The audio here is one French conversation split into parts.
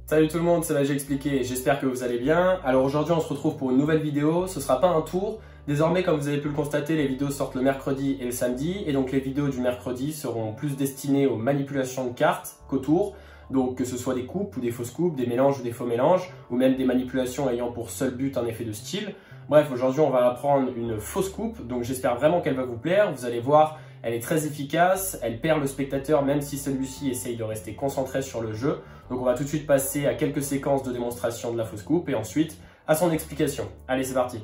Salut tout le monde, c'est Magic Expliqué, j'espère que vous allez bien. Alors aujourd'hui on se retrouve pour une nouvelle vidéo, ce sera pas un tour. Désormais, comme vous avez pu le constater, les vidéos sortent le mercredi et le samedi. Et donc les vidéos du mercredi seront plus destinées aux manipulations de cartes qu'au tour. Donc que ce soit des coupes ou des fausses coupes, des mélanges ou des faux mélanges, ou même des manipulations ayant pour seul but un effet de style. Bref, aujourd'hui on va apprendre une fausse coupe, donc j'espère vraiment qu'elle va vous plaire. Vous allez voir, elle est très efficace, elle perd le spectateur même si celui-ci essaye de rester concentré sur le jeu. Donc on va tout de suite passer à quelques séquences de démonstration de la fausse coupe et ensuite à son explication. Allez, c'est parti!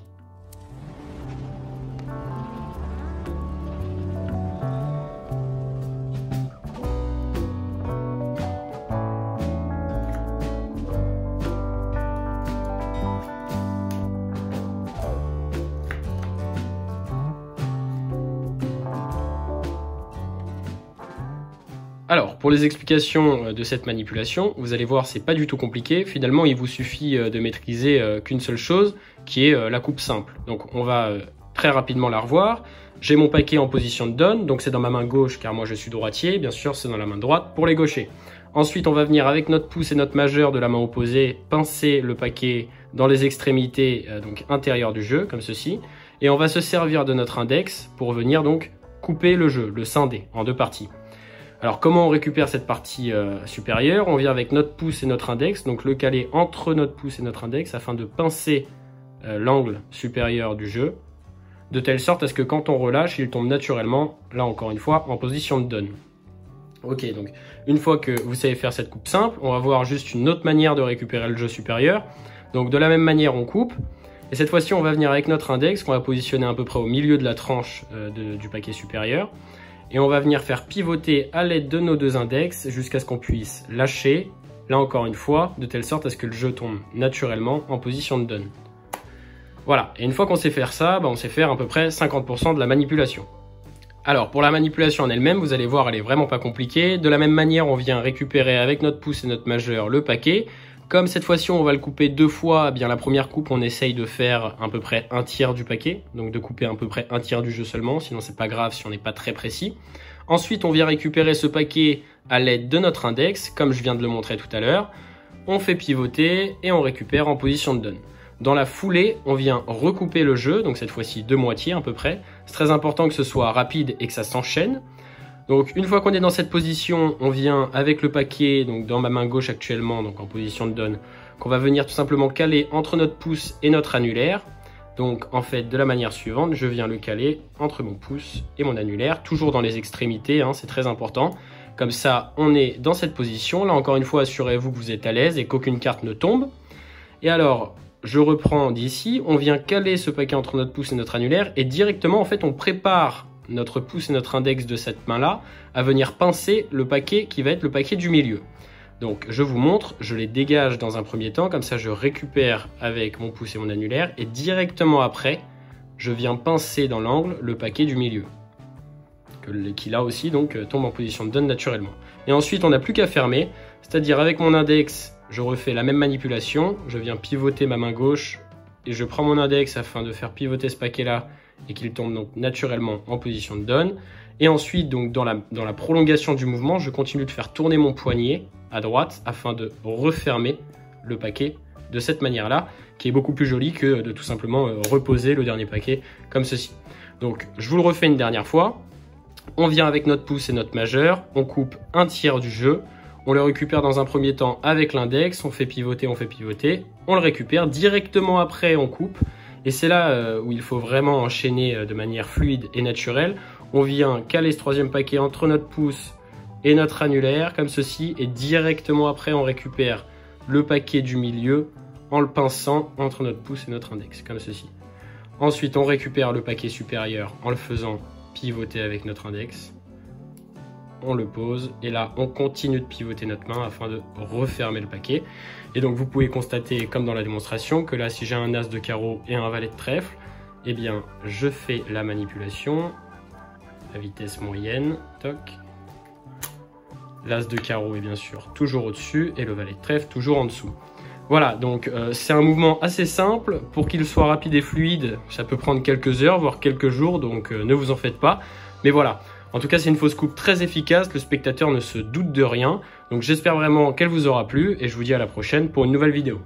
Alors, pour les explications de cette manipulation, vous allez voir, c'est pas du tout compliqué. Finalement, il vous suffit de maîtriser qu'une seule chose, qui est la coupe simple. Donc, on va très rapidement la revoir. J'ai mon paquet en position de donne, donc c'est dans ma main gauche, car moi je suis droitier. Bien sûr, c'est dans la main droite pour les gauchers. Ensuite, on va venir avec notre pouce et notre majeur de la main opposée, pincer le paquet dans les extrémités donc intérieures du jeu, comme ceci. Et on va se servir de notre index pour venir donc couper le jeu, le scinder en deux parties. Alors comment on récupère cette partie supérieure? On vient avec notre pouce et notre index, donc le caler entre notre pouce et notre index afin de pincer l'angle supérieur du jeu, de telle sorte à ce que quand on relâche, il tombe naturellement, là encore une fois, en position de donne. Ok, donc une fois que vous savez faire cette coupe simple, on va voir juste une autre manière de récupérer le jeu supérieur. Donc de la même manière, on coupe, et cette fois-ci, on va venir avec notre index, qu'on va positionner à peu près au milieu de la tranche du paquet supérieur. Et on va venir faire pivoter à l'aide de nos deux index jusqu'à ce qu'on puisse lâcher, là encore une fois, de telle sorte à ce que le jeu tombe naturellement en position de donne. Voilà, et une fois qu'on sait faire ça, on sait faire à peu près 50% de la manipulation. Alors, pour la manipulation en elle-même, vous allez voir, elle est vraiment pas compliquée. De la même manière, on vient récupérer avec notre pouce et notre majeur le paquet. Comme cette fois-ci, on va le couper deux fois, bien la première coupe, on essaye de faire à peu près un tiers du paquet. Donc de couper à peu près un tiers du jeu seulement, sinon c'est pas grave si on n'est pas très précis. Ensuite, on vient récupérer ce paquet à l'aide de notre index, comme je viens de le montrer tout à l'heure. On fait pivoter et on récupère en position de donne. Dans la foulée, on vient recouper le jeu, donc cette fois-ci deux moitiés à peu près. C'est très important que ce soit rapide et que ça s'enchaîne. Donc une fois qu'on est dans cette position, on vient avec le paquet, donc dans ma main gauche actuellement, donc en position de donne, qu'on va venir tout simplement caler entre notre pouce et notre annulaire. Donc en fait de la manière suivante, je viens le caler entre mon pouce et mon annulaire, toujours dans les extrémités, c'est très important. Comme ça, on est dans cette position. Là encore une fois, assurez-vous que vous êtes à l'aise et qu'aucune carte ne tombe. Et alors, je reprends d'ici, on vient caler ce paquet entre notre pouce et notre annulaire et directement en fait on prépare notre pouce et notre index de cette main-là à venir pincer le paquet qui va être le paquet du milieu. Donc je vous montre, je les dégage dans un premier temps, comme ça je récupère avec mon pouce et mon annulaire et directement après, je viens pincer dans l'angle le paquet du milieu. Qui là aussi donc tombe en position de donne naturellement. Et ensuite on n'a plus qu'à fermer, c'est-à-dire avec mon index, je refais la même manipulation, je viens pivoter ma main gauche et je prends mon index afin de faire pivoter ce paquet-là et qu'il tombe donc naturellement en position de donne. Et ensuite, donc dans la prolongation du mouvement, je continue de faire tourner mon poignet à droite afin de refermer le paquet de cette manière-là, qui est beaucoup plus jolie que de tout simplement reposer le dernier paquet comme ceci. Donc je vous le refais une dernière fois. On vient avec notre pouce et notre majeur, on coupe un tiers du jeu, on le récupère dans un premier temps avec l'index, on fait pivoter, on le récupère, directement après on coupe. Et c'est là où il faut vraiment enchaîner de manière fluide et naturelle. On vient caler ce troisième paquet entre notre pouce et notre annulaire, comme ceci. Et directement après, on récupère le paquet du milieu en le pinçant entre notre pouce et notre index, comme ceci. Ensuite, on récupère le paquet supérieur en le faisant pivoter avec notre index. On le pose et là on continue de pivoter notre main afin de refermer le paquet. Et donc vous pouvez constater comme dans la démonstration que là si j'ai un as de carreau et un valet de trèfle, eh bien je fais la manipulation à vitesse moyenne, toc. L'as de carreau est bien sûr toujours au-dessus et le valet de trèfle toujours en dessous. Voilà, donc c'est un mouvement assez simple. Pour qu'il soit rapide et fluide, ça peut prendre quelques heures, voire quelques jours, donc ne vous en faites pas. Mais voilà, en tout cas c'est une fausse coupe très efficace, le spectateur ne se doute de rien. Donc j'espère vraiment qu'elle vous aura plu et je vous dis à la prochaine pour une nouvelle vidéo.